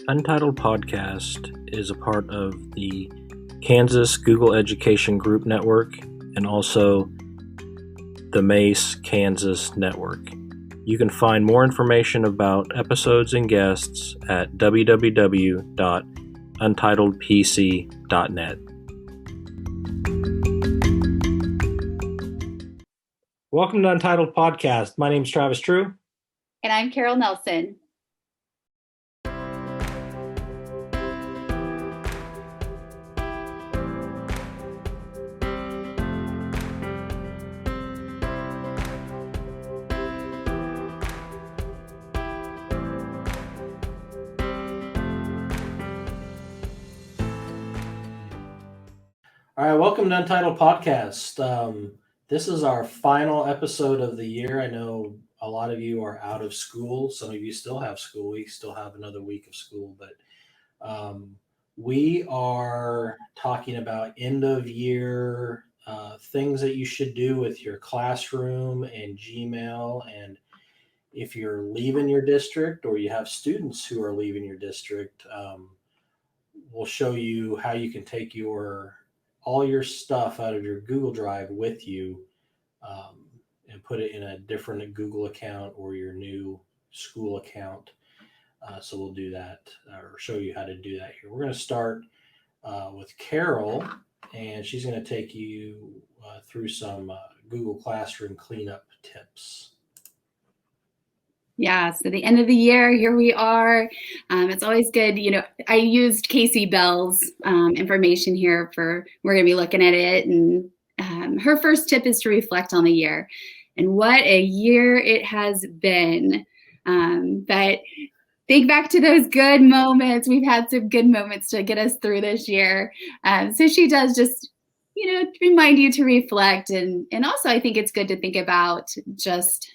Untitled Podcast is a part of the Kansas Google Education Group Network and also the Mace Kansas Network. You can find more information about episodes and guests at www.untitledpc.net. Welcome to Untitled Podcast. My name is Travis True. And I'm Carol Nelson. All right, welcome to Untitled Podcast. This is our final episode of the year. I know a lot of you are out of school. Some of you still have school. We still have another week of school, but we are talking about end of year things that you should do with your classroom and Gmail. And if you're leaving your district or you have students who are leaving your district, we'll show you how you can take all your stuff out of your Google Drive with you and put it in a different Google account or your new school account. So we'll do that or show you how to do that here. We're going to start with Carol, and she's going to take you through some Google Classroom cleanup tips. Yeah, so the end of the year, here we are. It's always good. I used Casey Bell's information here we're going to be looking at it. And her first tip is to reflect on the year. And what a year it has been. But think back to those good moments. We've had some good moments to get us through this year. So she does just, remind you to reflect. And also, I think it's good to think about just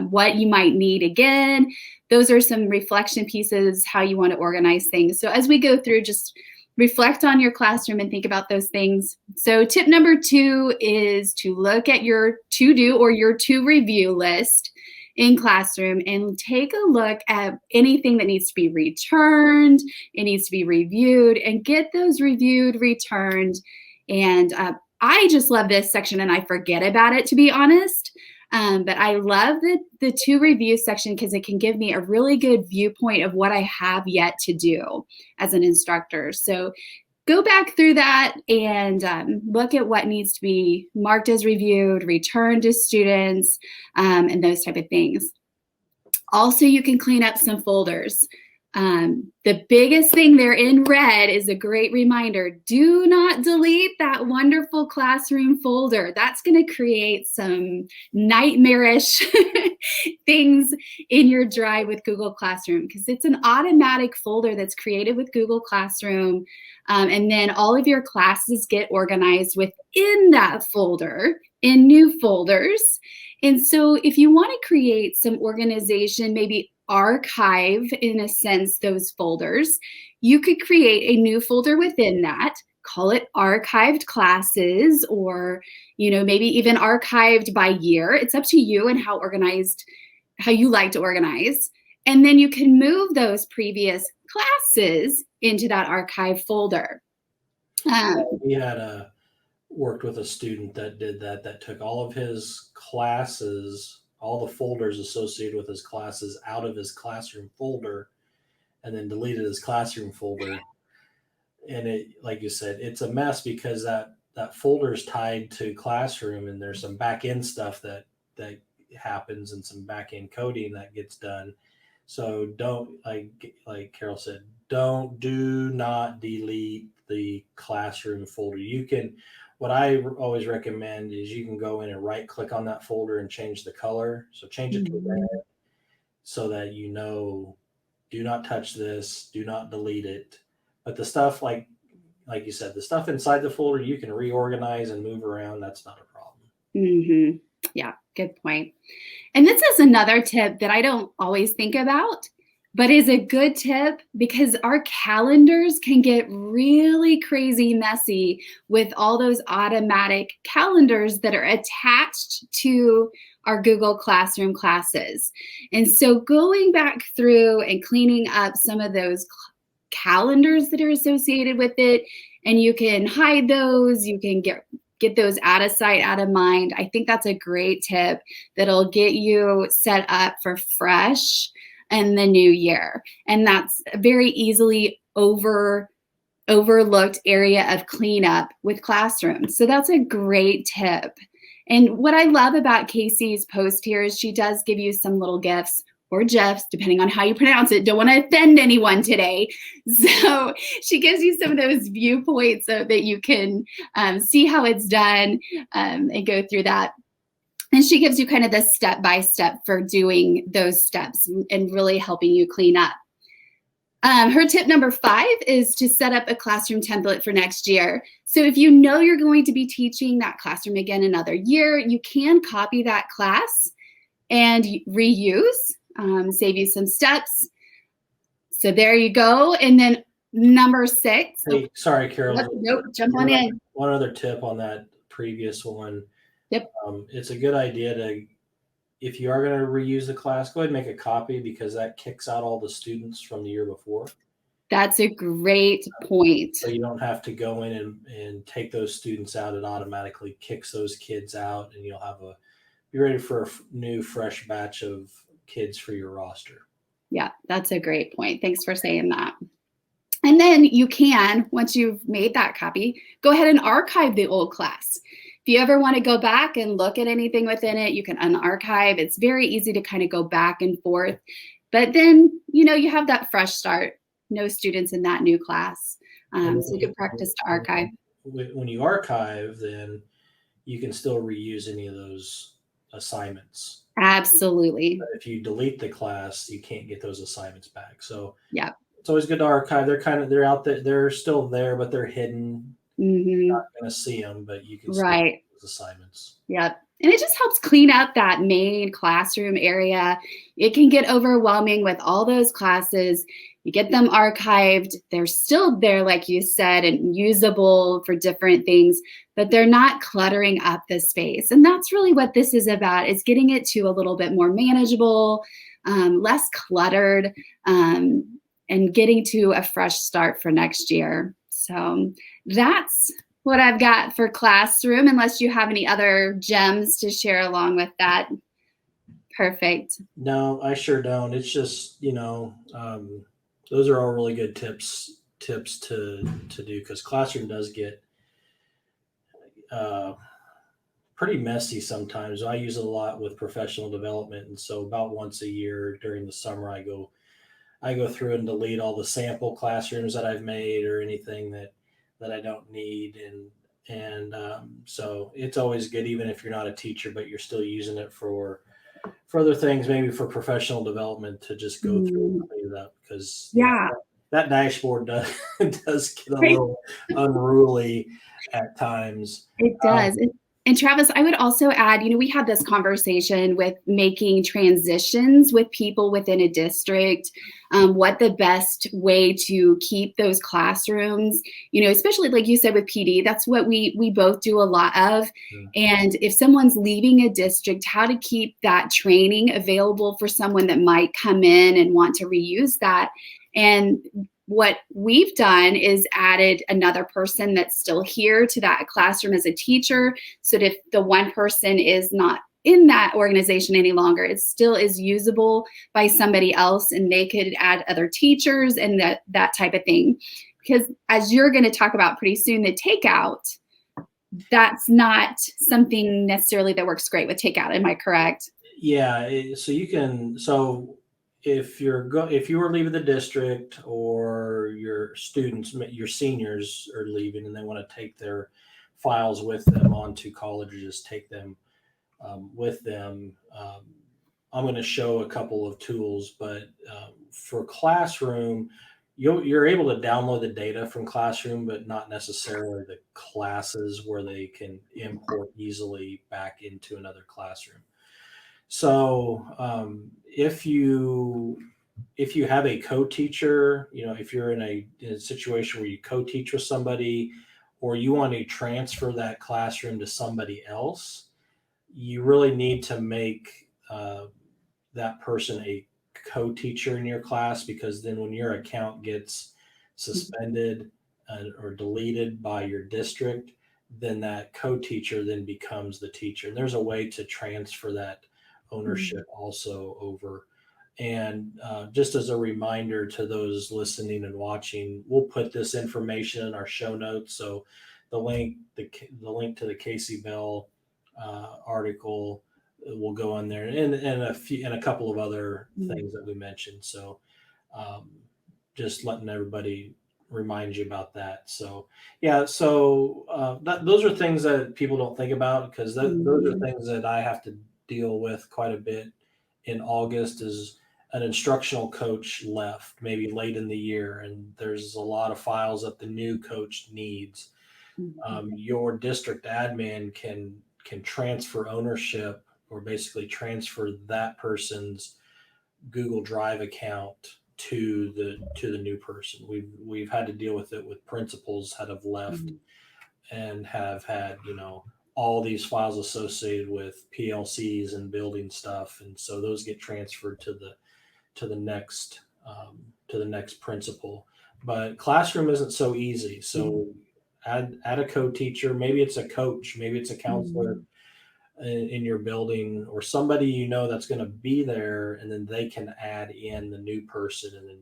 what you might need again. Those are some reflection pieces, how you want to organize things. So as we go through, just reflect on your classroom and think about those things. So tip number 2 is to look at your to-do or your to-review list in classroom and take a look at anything that needs to be returned. It needs to be reviewed and get those reviewed, returned. And I just love this section and I forget about it, to be honest. But I love the to review section because it can give me a really good viewpoint of what I have yet to do as an instructor. So go back through that and look at what needs to be marked as reviewed, returned to students, and those type of things. Also, you can clean up some folders. The biggest thing there in red is a great reminder. Do not delete that wonderful classroom folder. That's going to create some nightmarish things in your drive with Google Classroom because it's an automatic folder that's created with Google Classroom. And then all of your classes get organized within that folder in new folders. And so if you want to create some organization, maybe archive, in a sense, those folders, you could create a new folder within that, call it archived classes, or maybe even archived by year. It's up to you and how you like to organize. And then you can move those previous classes into that archive folder. We had worked with a student that did that took all of his classes, all the folders associated with his classes out of his classroom folder and then deleted his classroom folder. And it, like you said, it's a mess because that folder is tied to classroom and there's some back end stuff that happens and some back end coding that gets done. So don't, like Carol said, do not delete the classroom folder. What I always recommend is you can go in and right click on that folder and change the color. So change it to red so that do not touch this, do not delete it. But the stuff like you said, the stuff inside the folder, you can reorganize and move around. That's not a problem. Mm-hmm. Yeah, good point. And this is another tip that I don't always think about, but is a good tip because our calendars can get really crazy messy with all those automatic calendars that are attached to our Google Classroom classes. And so going back through and cleaning up some of those calendars that are associated with it, and you can hide those. You can get those out of sight, out of mind. I think that's a great tip that'll get you set up for fresh in the new year. And that's a very easily overlooked area of cleanup with classrooms. So that's a great tip. And what I love about Casey's post here is she does give you some little gifts or GIFs, depending on how you pronounce it. Don't want to offend anyone today. So she gives you some of those viewpoints so that you can see how it's done and go through that. And she gives you kind of the step-by-step for doing those steps and really helping you clean up. Her tip number 5 is to set up a classroom template for next year. So if you know you're going to be teaching that classroom again another year, you can copy that class and reuse, save you some steps. So there you go. And then number 6. Hey, sorry, Carol. Nope, jump on in. One other tip on that previous one. Yep. It's a good idea to, if you are going to reuse the class, go ahead and make a copy, because that kicks out all the students from the year before. That's a great point. So you don't have to go in and take those students out. It automatically kicks those kids out, and you'll have be ready for a new, fresh batch of kids for your roster. Yeah, that's a great point. Thanks for saying that. And then you can, once you've made that copy, go ahead and archive the old class. If you ever want to go back and look at anything within it, you can unarchive. It's very easy to kind of go back and forth. But then, you have that fresh start. No students in that new class. So you can practice to archive. When you archive, then you can still reuse any of those assignments. Absolutely. But if you delete the class, you can't get those assignments back. So yeah, it's always good to archive. They're out there. They're still there, but they're hidden. Mm-hmm. You're not going to see them, but you can see those assignments. Yep. And it just helps clean up that main classroom area. It can get overwhelming with all those classes. You get them archived. They're still there, like you said, and usable for different things, but they're not cluttering up the space. And that's really what this is about, is getting it to a little bit more manageable, less cluttered, and getting to a fresh start for next year. So that's what I've got for classroom, unless you have any other gems to share along with that. Perfect. No, I sure don't. It's just, those are all really good tips to do, because classroom does get pretty messy sometimes. I use it a lot with professional development, and so about once a year during the summer, I go through and delete all the sample classrooms that I've made or anything that I don't need, and so it's always good, even if you're not a teacher, but you're still using it for other things, maybe for professional development, to just go through and clean it up, because that dashboard does get a little unruly at times. It does. And Travis, I would also add, we had this conversation with making transitions with people within a district, what the best way to keep those classrooms, especially like you said with PD, that's what we both do a lot of. And if someone's leaving a district, how to keep that training available for someone that might come in and want to reuse that. And what we've done is added another person that's still here to that classroom as a teacher, so that if the one person is not in that organization any longer, it still is usable by somebody else, and they could add other teachers and that type of thing. Because as you're going to talk about pretty soon, the Takeout, that's not something necessarily that works great with Takeout. Am I correct? Yeah. So if you were leaving the district, or your students, your seniors are leaving, and they want to take their files with them onto college, or just take them with them, I'm going to show a couple of tools. But for Classroom, you're able to download the data from Classroom, but not necessarily the classes where they can import easily back into another classroom. So if you have a co-teacher, if you're in a situation where you co-teach with somebody, or you want to transfer that classroom to somebody else, you really need to make that person a co-teacher in your class, because then when your account gets suspended or deleted by your district, then that co-teacher then becomes the teacher. And there's a way to transfer that ownership also over. And just as a reminder to those listening and watching, we'll put this information in our show notes. So the link to the Casey Bell article will go in there, and a couple of other things that we mentioned. So just letting everybody remind you about that. So yeah, so those are things that people don't think about, because those are things that I have to deal with quite a bit in August. Is an instructional coach left maybe late in the year, and there's a lot of files that the new coach needs. Your district admin can transfer ownership, or basically transfer that person's Google Drive account to the new person. We've had to deal with it with principals that have left and have had, all these files associated with PLCs and building stuff, and so those get transferred to the next principal. But classroom isn't so easy. So add a co-teacher. Maybe it's a coach. Maybe it's a counselor in your building, or somebody that's going to be there, and then they can add in the new person and then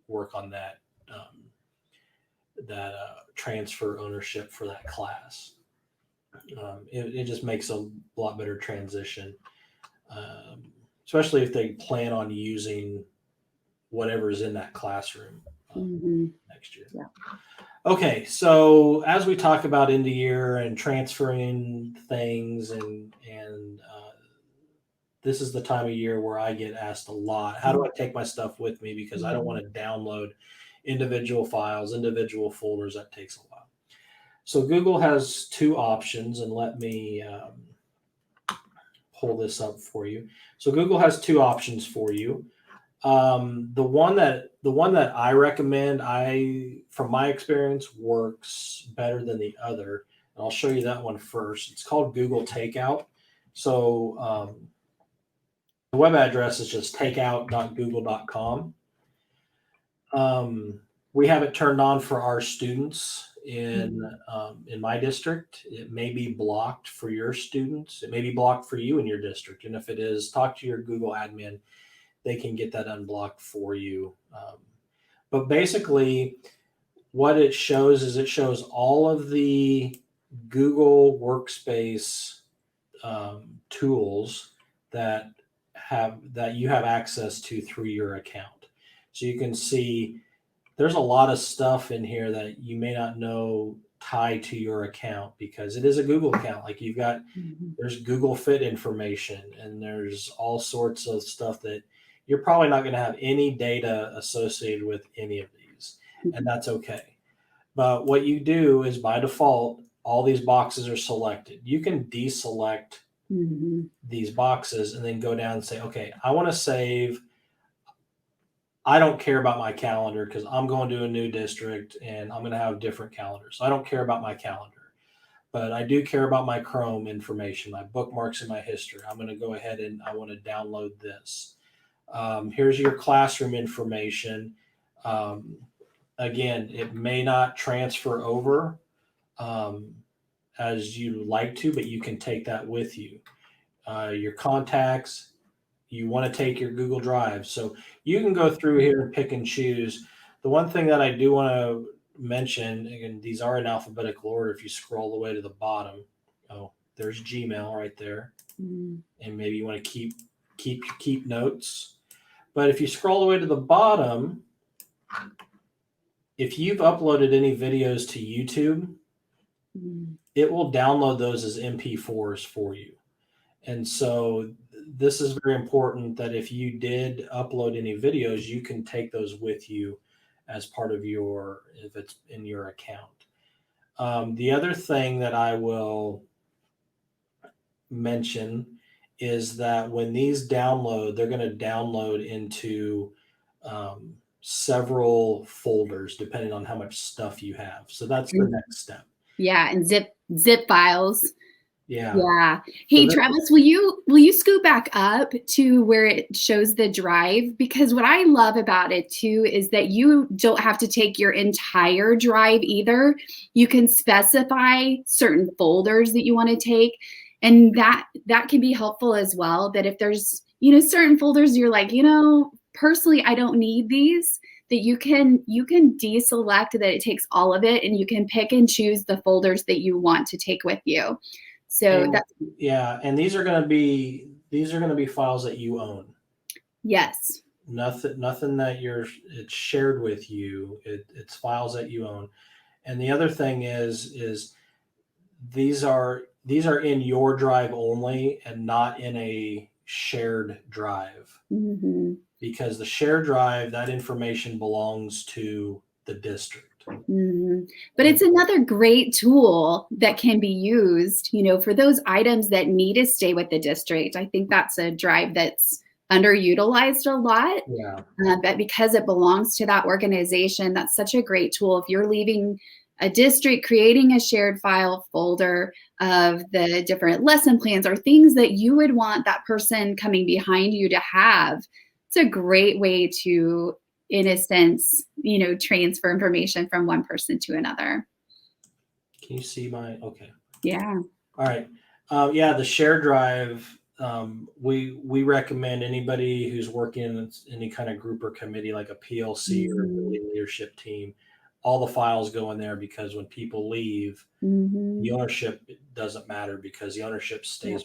work on that transfer ownership for that class. It just makes a lot better transition, especially if they plan on using whatever is in that classroom next year. Yeah. Okay, so as we talk about end of year and transferring things, and this is the time of year where I get asked a lot, how do I take my stuff with me? Because I don't want to download individual files, individual folders. That takes a while. So Google has two options, and let me pull this up for you. So Google has two options for you. The one that I recommend, from my experience, works better than the other. And I'll show you that one first. It's called Google Takeout. So the web address is just takeout.google.com. We have it turned on for our students in my district. It may be blocked for your students. It may be blocked for you in your district. And if it is, talk to your Google admin. They can get that unblocked for you. But basically, what it shows is it shows all of the Google Workspace tools that you have access to through your account. So you can see there's a lot of stuff in here that you may not know tie to your account, because it is a Google account. Like you've got, there's Google Fit information, and there's all sorts of stuff that you're probably not going to have any data associated with any of these, and that's okay. But what you do is, by default, all these boxes are selected. You can deselect these boxes and then go down and say, okay, I want to save. I don't care about my calendar because I'm going to a new district and I'm going to have different calendars. So I don't care about my calendar, but I do care about my Chrome information, my bookmarks, and my history. I'm going to go ahead and I want to download this. Here's your classroom information. Again, it may not transfer over as you like to, but you can take that with you. Your contacts, you want to take your Google Drive. So you can go through here and pick and choose. The one thing that I do want to mention, again, these are in alphabetical order. If you scroll the way to the bottom, there's Gmail right there. And maybe you want to keep notes. But if you scroll the way to the bottom, if you've uploaded any videos to YouTube, it will download those as MP4s for you. And so this is very important, that if you did upload any videos, you can take those with you as part of if it's in your account. The other thing that I will mention is that when these download, they're going to download into several folders depending on how much stuff you have. So that's the next step. Yeah, and zip files. Yeah. Yeah. So Hey, Travis, will you scoot back up to where it shows the drive? Because what I love about it too is that you don't have to take your entire drive either. You can specify certain folders that you want to take, and that can be helpful as well. That if there's, certain folders you're like, personally I don't need these, that you can deselect that it takes all of it, and you can pick and choose the folders that you want to take with you. So and that's yeah, and these are going to be files that you own. yes. Nothing that it's shared with you. It's files that you own. And the other thing is these are in your drive only and not in a shared drive, Hmm. because the shared drive, that information belongs to the district. Hmm. But And it's another great tool that can be used, for those items that need to stay with the district. I think that's a drive that's underutilized a lot. yeah, But because it belongs to that organization, that's such a great tool. If you're leaving a district, creating a shared file folder of the different lesson plans or things that you would want that person coming behind you to have, it's a great way to, in a sense, transfer information from one person to another. can you see my okay? Yeah. All right. Yeah, the share drive. We recommend anybody who's working in any kind of group or committee, like a PLC or a Hmm. building leadership team. All the files go in there, because when people leave, Hmm. the ownership doesn't matter, because the ownership Yeah.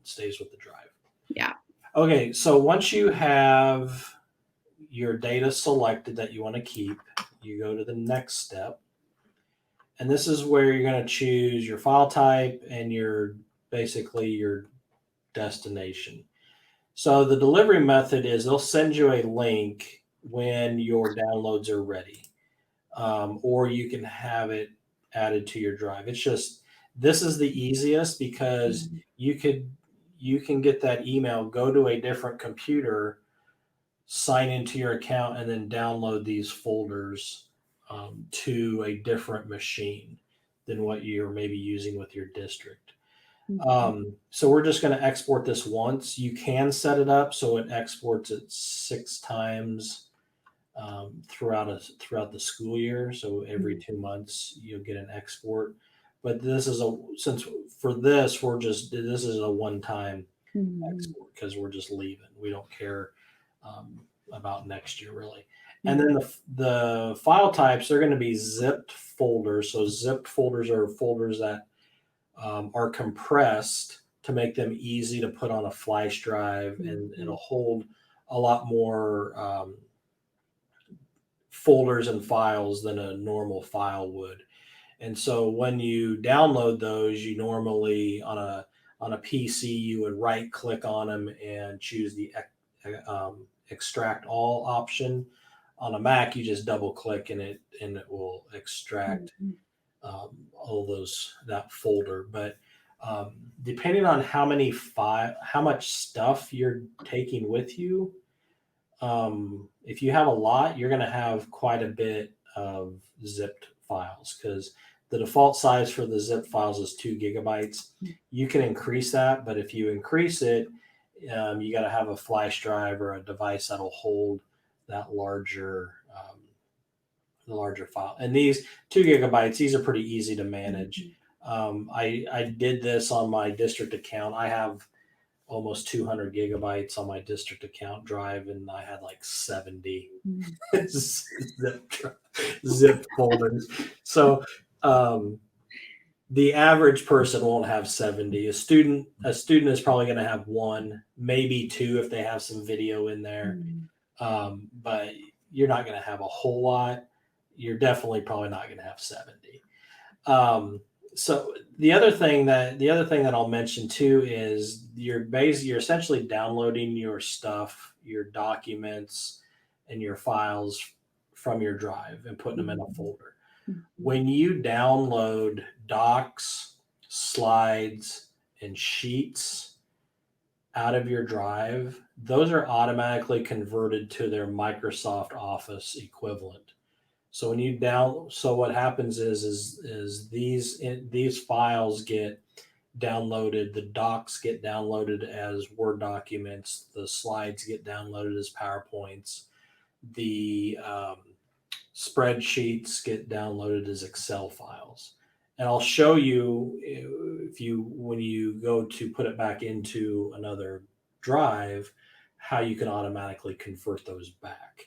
stays with the drive. Yeah. Okay, so once you have your data selected that you want to keep, you go to the next step. And this is where you're going to choose your file type and basically your destination. So the delivery method is they'll send you a link when your downloads are ready, or you can have it added to your drive. It's just this is the easiest, because Mhm. you can get that email, go to a different computer, sign into your account, and then download these folders to a different machine than what you're maybe using with your district. Mhm. So we're just going to export this once. You can set it up so it exports it 6 times throughout the school year. So every 2 months you'll get an export. But since for this this is a one time Mhm. export, because we're just leaving. We don't care um, about next year really. And Mhm. then the file types, they're going to be zipped folders. So zipped folders are folders that are compressed to make them easy to put on a flash drive, and it'll Mhm. hold a lot more folders and files than a normal file would. And so when you download those, you normally on a PC you would right click on them and choose the extract all option. On a Mac, you just double click and it will extract Mhm. all those that folder. But depending on how much stuff you're taking with you, if you have a lot, you're going to have quite a bit of zipped files, because the default size for the zip files is 2 GB. You can increase that, but if you increase it, you got to have a flash drive or a device that'll hold that the larger file. And these 2 GB, these are pretty easy to manage. Mhm. I did this on my district account. I have almost 200 gigabytes on my district account drive, and I had like 70 Mhm. zip zip folders. So um, the average person won't have 70. A student is probably going to have one, maybe two if they have some video in there. Mhm. But you're not going to have a whole lot. You're definitely probably not going to have 70. Um, so the other thing that I'll mention too is you're essentially downloading your stuff, your documents, and your files from your drive and putting them in a Mhm. folder. Mhm. When you download docs, slides, and sheets out of your drive, those are automatically converted to their Microsoft Office equivalent. So what happens is these files get downloaded, the docs get downloaded as Word documents, the slides get downloaded as PowerPoints, the spreadsheets get downloaded as Excel files. And I'll show you when you go to put it back into another drive, how you can automatically convert those back.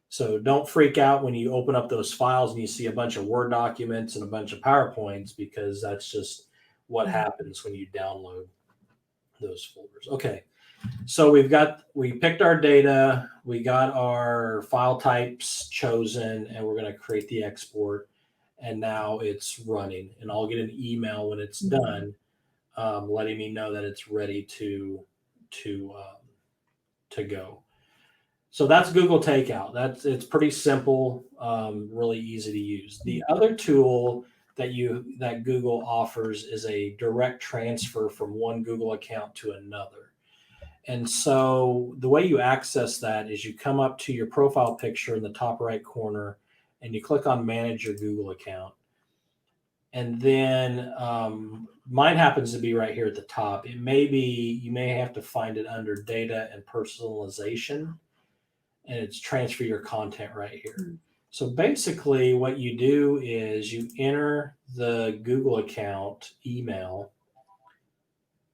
So don't freak out when you open up those files and you see a bunch of Word documents and a bunch of PowerPoints, because that's just what happens when you download those folders. Okay. So we picked our data, we got our file types chosen, and we're going to create the export. And now it's running, and I'll get an email when it's done, letting me know that it's ready to go. So that's Google Takeout. It's pretty simple, really easy to use. The other tool that Google offers is a direct transfer from one Google account to another. And so the way you access that is you come up to your profile picture in the top right corner, and you click on Manage Your Google Account. And then mine happens to be right here at the top. You may have to find it under Data and Personalization, and it's Transfer Your Content right here. So basically what you do is you enter the Google account email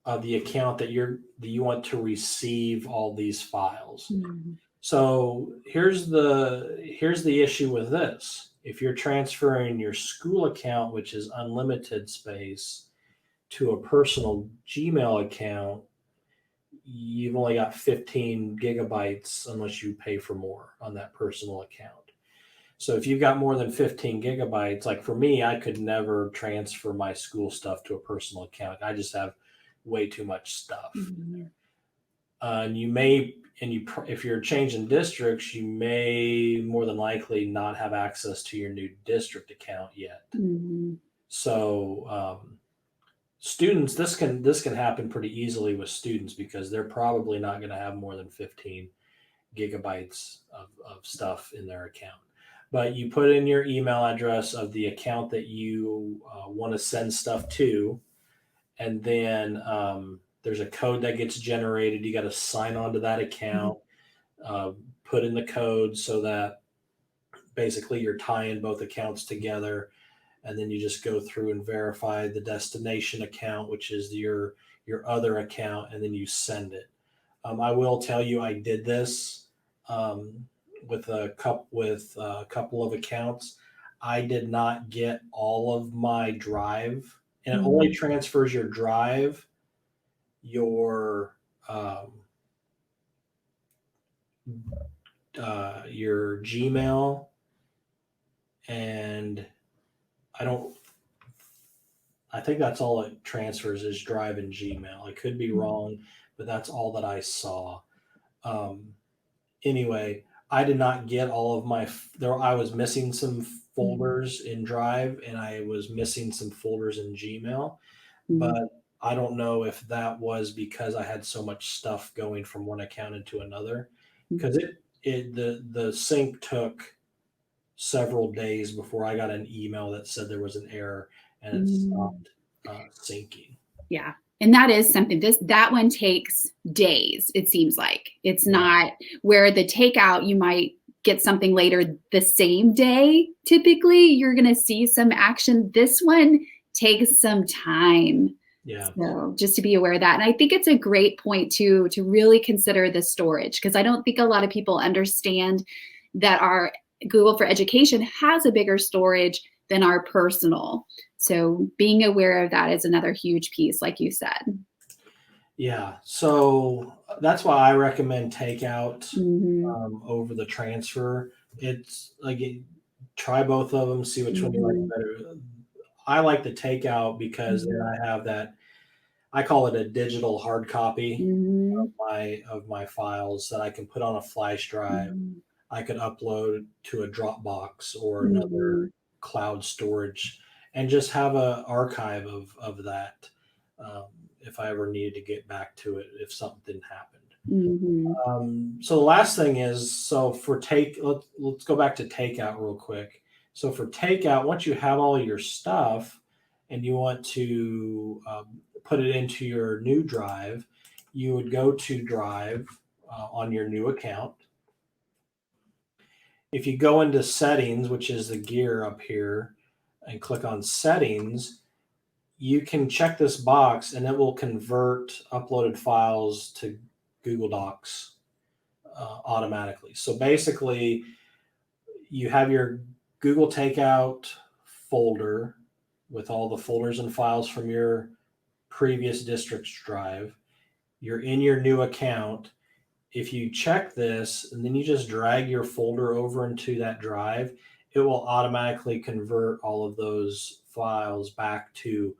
of the account that you want to receive all these files. So here's the issue with this. If you're transferring your school account, which is unlimited space, to a personal Gmail account, you've only got 15 gigabytes unless you pay for more on that personal account. So if you've got more than 15 gigabytes, like for me, I could never transfer my school stuff to a personal account. I just have way too much stuff. If you're changing districts, you may more than likely not have access to your new district account yet. So students, this can happen pretty easily with students, because they're probably not going to have more than 15 gigabytes of stuff in their account. But you put in your email address of the account that you want to send stuff to, and then there's a code that gets generated. You got to sign on to that account, put in the code so that basically you're tying both accounts together. And then you just go through and verify the destination account, which is your other account, and then you send it. I will tell you, I did this with a couple of accounts. I did not get all of my drive, and it only transfers your drive, your Gmail, and I think that's all it transfers is drive and Gmail. I could be wrong, but that's all that I saw. Anyway, I did not get all of I was missing some folders in Drive, and I was missing some folders in Gmail, but I don't know if that was because I had so much stuff going from one account into another, because the sync took several days before I got an email that said there was an error and it stopped syncing. Yeah. And that is something, that one takes days, it seems like. It's not where the Takeout, you might get something later the same day. Typically, you're going to see some action. This one takes some time. Yeah. So just to be aware of that. And I think it's a great point to really consider the storage, because I don't think a lot of people understand that our Google for Education has a bigger storage than our personal. So being aware of that is another huge piece, like you said. Yeah. So that's why I recommend Takeout over the transfer. It's like, try both of them, see which one you like better. I like the Takeout because then I have that, I call it a digital hard copy of my files that I can put on a flash drive. I could upload to a Dropbox or another cloud storage, and just have an archive of that if I ever needed to get back to it if something happened. So the last thing is, so for let's go back to Takeout real quick. So for Takeout, once you have all your stuff, and you want to put it into your new drive, you would go to Drive on your new account. If you go into Settings, which is the gear up here, and click on Settings, you can check this box and it will convert uploaded files to Google Docs automatically. So basically, you have your Google Takeout folder with all the folders and files from your previous district's drive. You're in your new account. If you check this and then you just drag your folder over into that drive, it will automatically convert all of those files back to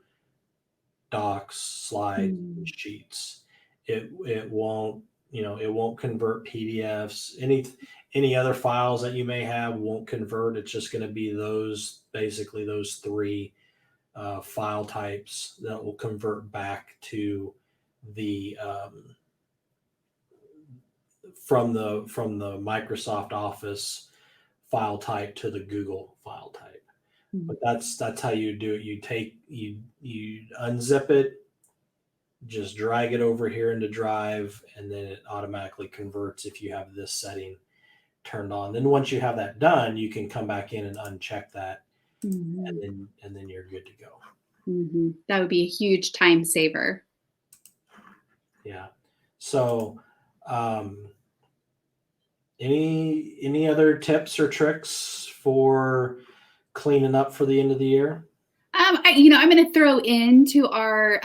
docs, slides, sheets. It won't, it won't convert PDFs. Any other files that you may have won't convert. It's just going to be basically those three file types that will convert back to the from the Microsoft Office file type to the Google file type. But that's how you do it. You unzip it, just drag it over here into Drive, and then it automatically converts if you have this setting turned on. Then once you have that done, you can come back in and uncheck that, and then you're good to go. That would be a huge time saver. Yeah. So, any other tips or tricks for cleaning up for the end of the year? I'm going to throw into our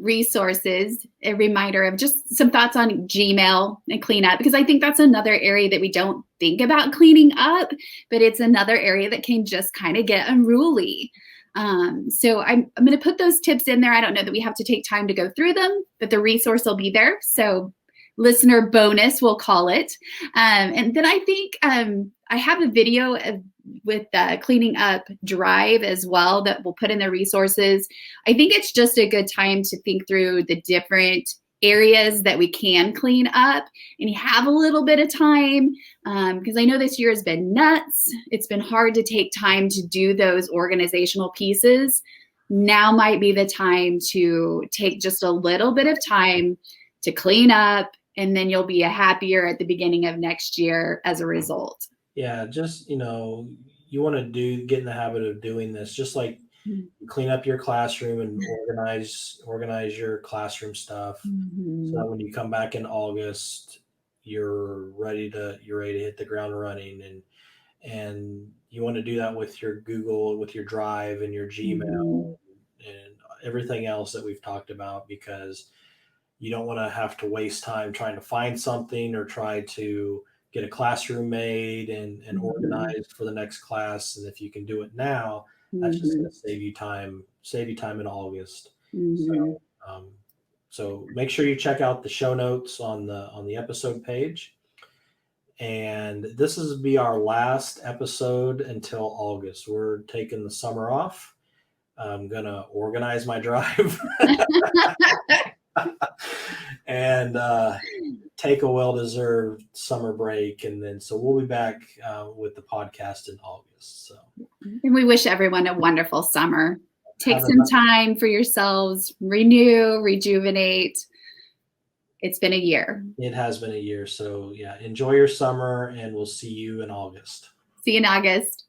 resources a reminder of just some thoughts on Gmail and cleanup, because I think that's another area that we don't think about cleaning up, but it's another area that can just kind of get unruly. So I'm going to put those tips in there. I don't know that we have to take time to go through them, but the resource will be there. So listener bonus, we'll call it. And then I think I have a video with cleaning up Drive as well that we'll put in the resources. I think it's just a good time to think through the different areas that we can clean up, and you have a little bit of time, because I know this year has been nuts. It's been hard to take time to do those organizational pieces. Now might be the time to take just a little bit of time to clean up, and then you'll be happier at the beginning of next year as a result. Yeah, just, you want to get in the habit of doing this, just like clean up your classroom and organize your classroom stuff, so that when you come back in August, you're ready to hit the ground running. And you want to do that with your Google, with your Drive and your Gmail and everything else that we've talked about, because you don't want to have to waste time trying to find something or try to get a classroom made and organized for the next class. And if you can do it now, that's just going to save you time in August. So make sure you check out the show notes on the episode page. And this is be our last episode until August. We're taking the summer off. I'm going to organize my drive and take a well-deserved summer break. And then, so we'll be back with the podcast in August. So, and we wish everyone a wonderful summer. Take some time for yourselves, renew, rejuvenate. It's been a year. It has been a year. So yeah, enjoy your summer, and we'll see you in August. See you in August.